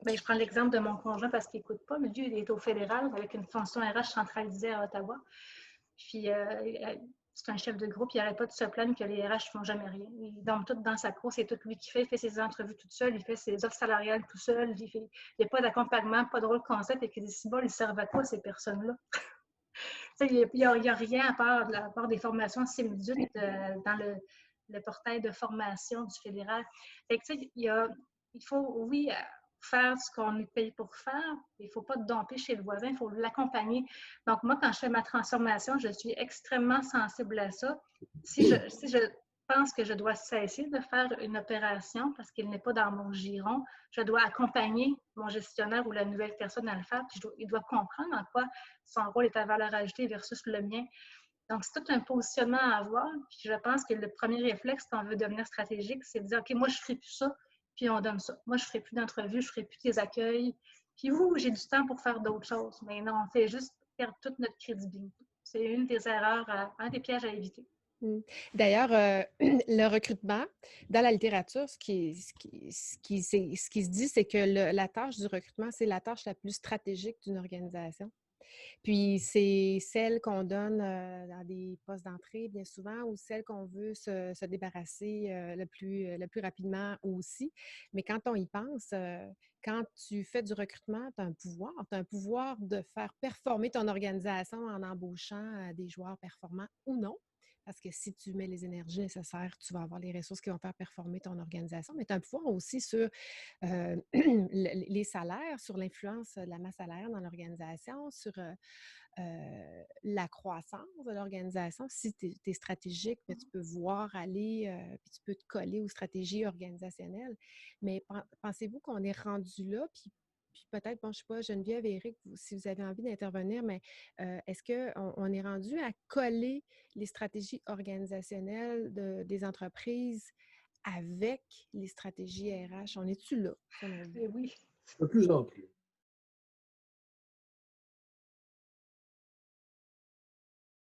Bien, je prends l'exemple de mon conjoint parce qu'il n'écoute pas, mais lui, il est au fédéral avec une fonction RH centralisée à Ottawa. Puis, c'est un chef de groupe, il n'arrête pas de se plaindre que les RH ne font jamais rien. Ils dorment tout dans sa cour, c'est tout lui qui fait. Il fait ses entrevues tout seul, il fait ses offres salariales tout seul. Il n'y a pas d'accompagnement, pas de rôle concept. Et qu'il dit, si bon, ils servent à quoi, ces personnes-là? Il n'y a rien à part des formations simuldues dans le portail de formation du fédéral. Fait que, il faut, oui, faire ce qu'on est payé pour faire. Il ne faut pas domper chez le voisin, il faut l'accompagner. Donc, moi, quand je fais ma transformation, je suis extrêmement sensible à ça. Si je pense que je dois cesser de faire une opération parce qu'il n'est pas dans mon giron, je dois accompagner mon gestionnaire ou la nouvelle personne à le faire. Puis il doit comprendre en quoi son rôle est à valeur ajoutée versus le mien. Donc, c'est tout un positionnement à avoir. Puis je pense que le premier réflexe quand on veut devenir stratégique, c'est de dire, OK, moi, je ne ferai plus ça, puis on donne ça. Moi, je ne ferai plus d'entrevues, je ne ferai plus des accueils. Puis j'ai du temps pour faire d'autres choses. Mais non, on fait juste perdre toute notre crédibilité. C'est une des erreurs, un des pièges à éviter. D'ailleurs, le recrutement, dans la littérature, ce qui se dit, c'est que la tâche du recrutement, c'est la tâche la plus stratégique d'une organisation. Puis, c'est celle qu'on donne dans des postes d'entrée bien souvent ou celle qu'on veut se débarrasser le plus rapidement aussi. Mais quand on y pense, quand tu fais du recrutement, tu as un pouvoir. Tu as un pouvoir de faire performer ton organisation en embauchant des joueurs performants ou non. Parce que si tu mets les énergies nécessaires, tu vas avoir les ressources qui vont faire performer ton organisation. Mais tu as un pouvoir aussi sur les salaires, sur l'influence de la masse salariale dans l'organisation, sur la croissance de l'organisation. Si tu es stratégique, bien, tu peux voir aller, puis tu peux te coller aux stratégies organisationnelles. Mais pensez-vous qu'on est rendu là, puis peut-être, bon, je ne sais pas, Geneviève et Éric, si vous avez envie d'intervenir, mais est-ce qu'on est rendu à coller les stratégies organisationnelles des entreprises avec les stratégies RH? On est-tu là, selon vous? Oui. De plus en plus.